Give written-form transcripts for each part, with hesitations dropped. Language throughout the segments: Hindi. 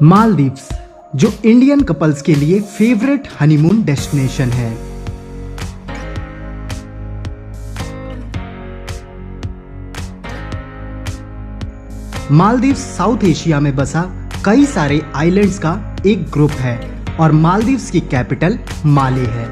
मालदीव्स, जो इंडियन कपल्स के लिए फेवरेट हनीमून डेस्टिनेशन है। मालदीव्स साउथ एशिया में बसा कई सारे आइलैंड्स का एक ग्रुप है और मालदीव्स की कैपिटल माले है।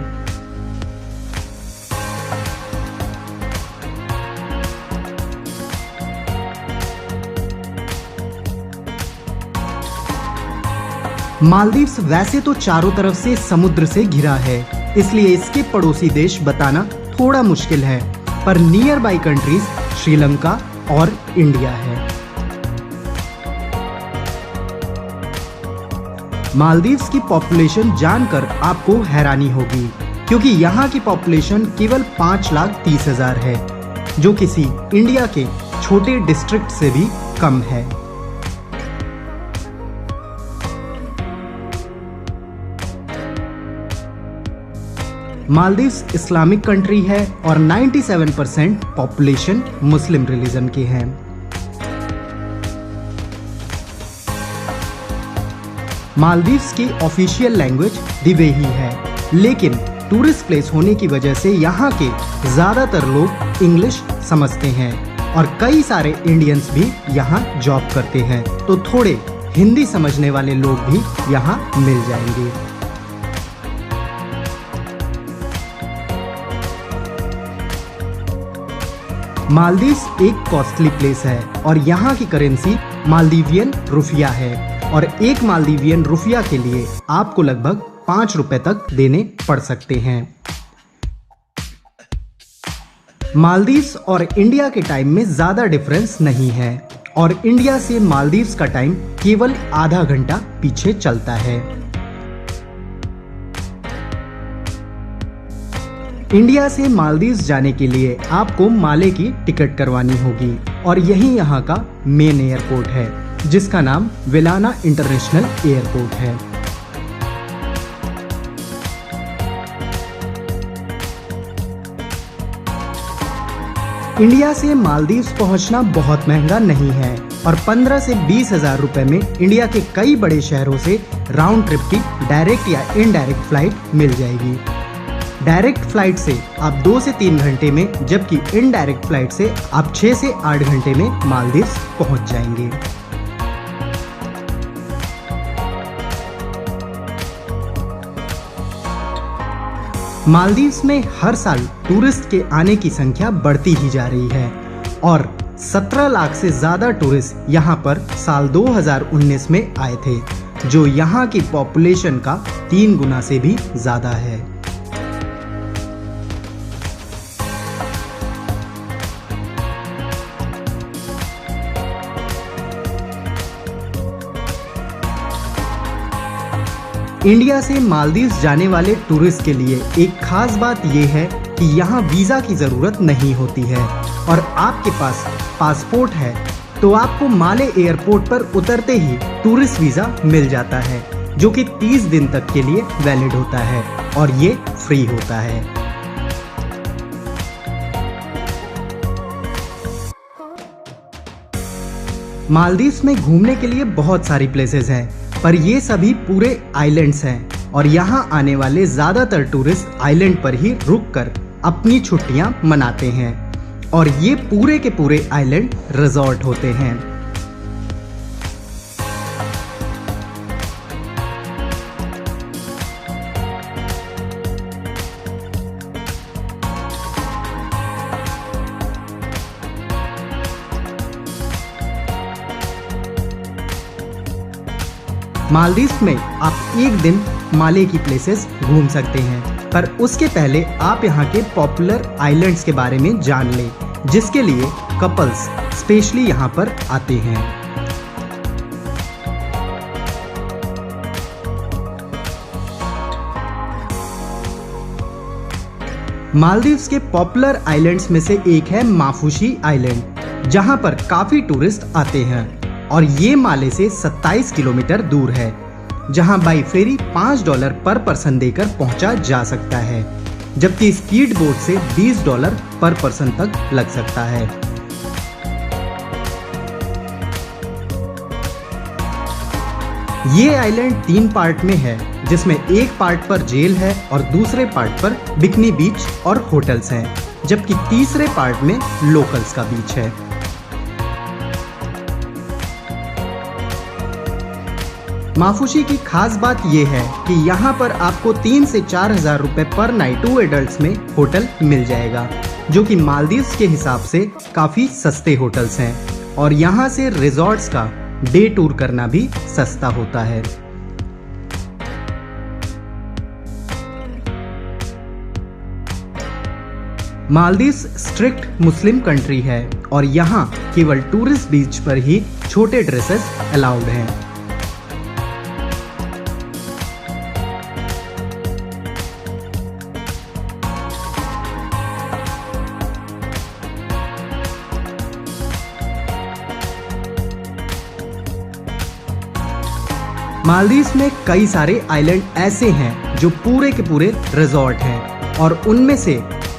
मालदीव्स वैसे तो चारों तरफ से समुद्र से घिरा है, इसलिए इसके पड़ोसी देश बताना थोड़ा मुश्किल है, पर नियर बाई कंट्रीज श्रीलंका और इंडिया है। मालदीव्स की पॉपुलेशन जानकर आपको हैरानी होगी, क्योंकि यहाँ की पॉपुलेशन केवल 5,30,000 है, जो किसी इंडिया के छोटे डिस्ट्रिक्ट से भी कम है। मालदीव्स इस्लामिक कंट्री है और 97% पॉपुलेशन मुस्लिम रिलीजन के हैं। मालदीव्स की ऑफिशियल लैंग्वेज दिवेही है, लेकिन टूरिस्ट प्लेस होने की वजह से यहाँ के ज़्यादातर लोग इंग्लिश समझते हैं और कई सारे इंडियंस भी यहाँ जॉब करते हैं, तो थोड़े हिंदी समझने वाले लोग भी यहाँ मिल जाएंगे। मालदीव्स एक कॉस्टली प्लेस है और यहाँ की करेंसी मालदीवियन रुपया है और एक मालदीवियन रुपया के लिए आपको लगभग 5 रुपए तक देने पड़ सकते हैं। मालदीव्स और इंडिया के टाइम में ज्यादा डिफरेंस नहीं है और इंडिया से मालदीव्स का टाइम केवल आधा घंटा पीछे चलता है। इंडिया से मालदीव्स जाने के लिए आपको माले की टिकट करवानी होगी और यही यहाँ का मेन एयरपोर्ट है, जिसका नाम वेलाना इंटरनेशनल एयरपोर्ट है। इंडिया से मालदीव्स पहुंचना बहुत महंगा नहीं है और 15 से 20,000 रुपए में इंडिया के कई बड़े शहरों से राउंड ट्रिप की डायरेक्ट या इनडायरेक्ट फ्लाइट मिल जाएगी। डायरेक्ट फ्लाइट से आप 2 से 3 घंटे में, जबकि इनडायरेक्ट फ्लाइट से आप 6 से 8 घंटे में मालदीव्स पहुंच जाएंगे। मालदीव्स में हर साल टूरिस्ट के आने की संख्या बढ़ती ही जा रही है और 17 लाख से ज्यादा टूरिस्ट यहां पर साल 2019 में आए थे, जो यहां की पॉपुलेशन का 3 गुना से भी ज्यादा है। इंडिया से मालदीव्स जाने वाले टूरिस्ट के लिए एक खास बात यह है कि यहाँ वीज़ा की ज़रूरत नहीं होती है और आपके पास पासपोर्ट है तो आपको माले एयरपोर्ट पर उतरते ही टूरिस्ट वीज़ा मिल जाता है, जो कि 30 दिन तक के लिए वैलिड होता है और ये फ्री होता है। मालदीव्स में घूमने के लिए बहुत सारी प्लेसेस हैं, पर ये सभी पूरे आइलैंड्स हैं और यहाँ आने वाले ज्यादातर टूरिस्ट आइलैंड पर ही रुककर अपनी छुट्टियां मनाते हैं और ये पूरे के पूरे आइलैंड रिजॉर्ट होते हैं। मालदीव्स में आप एक दिन माले की प्लेसेस घूम सकते हैं, पर उसके पहले आप यहाँ के पॉपुलर आइलैंड्स के बारे में जान लें, जिसके लिए कपल्स स्पेशली यहाँ पर आते हैं। मालदीव्स के पॉपुलर आइलैंड्स में से एक है माफुशी आइलैंड, जहाँ पर काफी टूरिस्ट आते हैं और ये माले से 27 किलोमीटर दूर है, जहां बाई फेरी $5 पर पर्सन देकर पहुंचा जा सकता है, जबकि स्पीड बोट से $20 पर पर्सन तक लग सकता है। ये आइलैंड 3 पार्ट में है, जिसमें एक पार्ट पर जेल है और दूसरे पार्ट पर बिकनी बीच और होटल्स हैं, जबकि तीसरे पार्ट में लोकल्स का बीच है। माफुशी की खास बात यह है कि यहाँ पर आपको 3 से 4 हजार रुपए पर नाइट 2 एडल्ट्स में होटल मिल जाएगा, जो कि मालदीव्स के हिसाब से काफी सस्ते होटल्स हैं और यहाँ से रिजॉर्ट्स का डे टूर करना भी सस्ता होता है। मालदीव्स स्ट्रिक्ट मुस्लिम कंट्री है और यहाँ केवल टूरिस्ट बीच पर ही छोटे ड्रेसेस अलाउड हैं। मालदीव्स में कई सारे आइलैंड ऐसे हैं जो पूरे के पूरे रिजॉर्ट हैं और उनमें से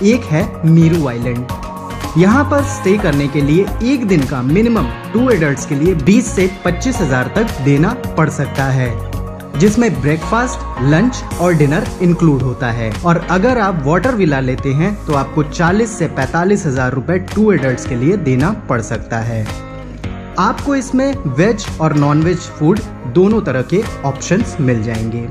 एक है मीरू आइलैंड। यहाँ पर स्टे करने के लिए एक दिन का मिनिमम 2 एडल्ट्स के लिए 20 से 25 हजार तक देना पड़ सकता है, जिसमें ब्रेकफास्ट, लंच और डिनर इंक्लूड होता है। और अगर आप वाटर विला लेते हैं तो आपको 40 से 45 हजार रुपए 2 एडल्ट्स के लिए देना पड़ सकता है। आपको इसमें वेज और नॉन वेज फूड दोनों तरह के ऑप्शंस मिल जाएंगे।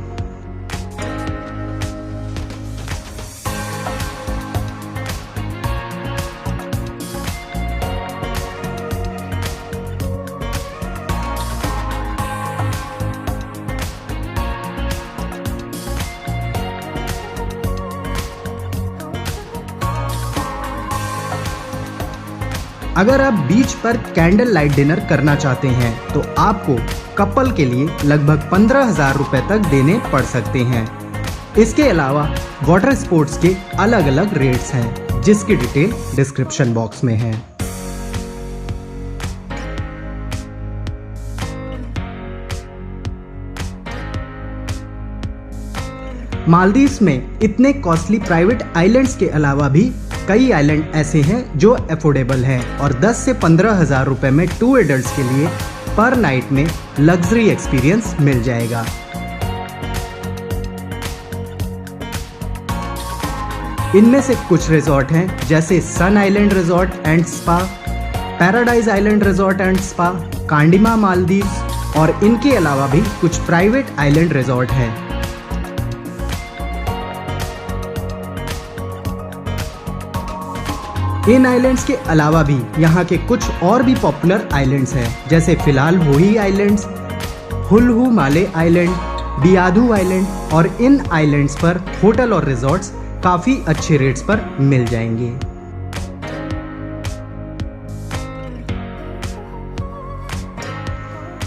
अगर आप बीच पर कैंडल लाइट डिनर करना चाहते हैं तो आपको कपल के लिए लगभग 15,000 रुपए तक देने पड़ सकते हैं। इसके अलावा वाटर स्पोर्ट्स के अलग अलग रेट्स हैं, जिसकी डिटेल डिस्क्रिप्शन बॉक्स में है। मालदीव्स में इतने कॉस्टली प्राइवेट आइलैंड्स के अलावा भी कई आइलैंड ऐसे हैं जो अफोर्डेबल हैं और 10 से 15,000 रुपए में 2 एडल्ट्स के लिए पर नाइट में लग्जरी एक्सपीरियंस मिल जाएगा। इनमें से कुछ रिजॉर्ट हैं जैसे Sun Island Resort and Spa, Paradise Island Resort and Spa, Kandima Maldives और इनके अलावा भी कुछ प्राइवेट आइलैंड रिजॉर्ट हैं। इन आइलैंड्स के अलावा भी यहाँ के कुछ और भी पॉपुलर आइलैंड्स हैं, जैसे फिलहाल होही आइलैंड्स, हुलहू माले आइलैंड, बियादू आइलैंड और इन आइलैंड्स पर होटल और रिजॉर्ट्स काफी अच्छे रेट्स पर मिल जाएंगे।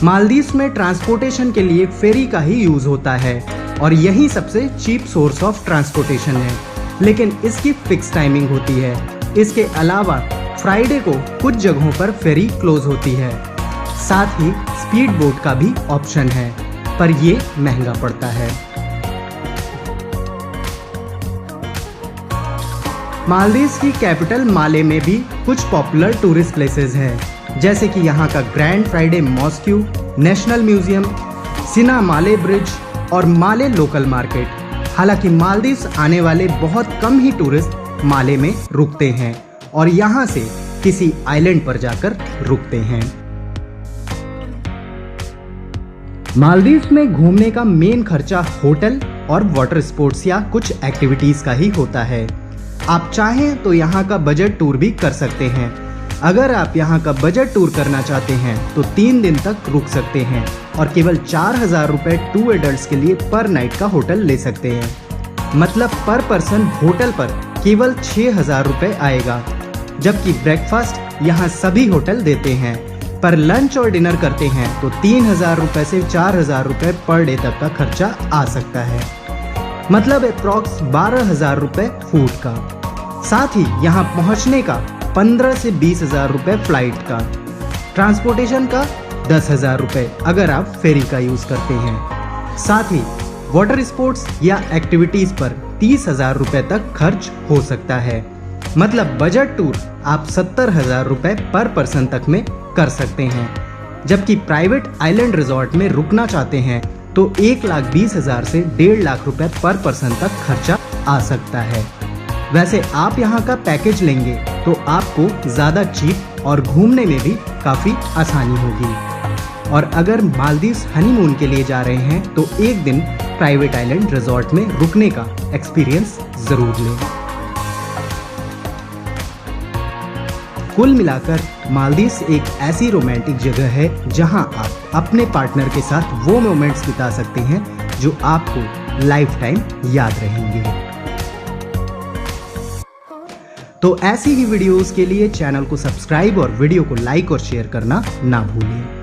मालदीव्स में ट्रांसपोर्टेशन के लिए फेरी का ही यूज होता है और यही सबसे चीप सोर्स ऑफ ट्रांसपोर्टेशन है, लेकिन इसकी फिक्स टाइमिंग होती है। इसके अलावा फ्राइडे को कुछ जगहों पर फेरी क्लोज होती है। साथ ही स्पीड बोट का भी ऑप्शन है, पर ये महंगा पड़ता है। मालदीव्स की कैपिटल माले में भी कुछ पॉपुलर टूरिस्ट प्लेसेस हैं, जैसे कि यहाँ का Grand Friday Mosque, National Museum, Sinamale Bridge और माले लोकल मार्केट। हालांकि मालदीव्स आने वाले बहुत कम ही टूरिस्ट माले में रुकते हैं और यहाँ से किसी आइलैंड पर जाकर रुकते हैं। मालदीव्स में घूमने का मेन खर्चा होटल और वाटर स्पोर्ट्स या कुछ एक्टिविटीज का ही होता है। आप चाहें तो यहाँ का बजट टूर भी कर सकते हैं। अगर आप यहाँ का बजट टूर करना चाहते हैं तो 3 दिन तक रुक सकते हैं और केवल 4,000 रुपए 2 एडल्ट्स के लिए पर नाइट का होटल ले सकते हैं। मतलब पर पर्सन होटल पर केवल 6,000 रुपए आएगा, जबकि ब्रेकफास्ट यहाँ सभी होटल देते हैं। पर लंच और डिनर करते हैं तो 3,000 रुपए से 4,000 रुपए पर डे तक का खर्चा आ सकता है। मतलब अप्रॉक्स 12,000 रुपए फूड का। साथ ही यहाँ पहुँचने का 15 से 20,000 रुपए फ्लाइट का, ट्रांसपोर्टेशन का 10,000 रुपए अगर आप फेरी का यूज करते हैं। साथ ही वाटर स्पोर्ट्स या एक्टिविटीज पर 30,000 रुपए तक खर्च हो सकता है। मतलब बजट टूर आप 70,000 रुपए पर पर्सन तक में कर सकते हैं। जबकि प्राइवेट आइलैंड रिजॉर्ट में रुकना चाहते हैं तो 1,20,000 से 1.5 लाख रुपए पर पर्सन तक खर्चा आ सकता है। वैसे आप यहाँ का पैकेज लेंगे तो आपको ज़्यादा चीप और घूमने में भी काफ़ी आसानी होगी। और अगर मालदीव्स हनीमून के लिए जा रहे हैं तो एक दिन प्राइवेट आइलैंड रिजॉर्ट में रुकने का एक्सपीरियंस ज़रूर लें। कुल मिलाकर मालदीव्स एक ऐसी रोमांटिक जगह है जहां आप अपने पार्टनर के साथ वो मोमेंट्स बिता सकते हैं जो आपको लाइफ टाइम याद रहेंगे। तो ऐसी ही वीडियोस के लिए चैनल को सब्सक्राइब और वीडियो को लाइक और शेयर करना ना भूलें।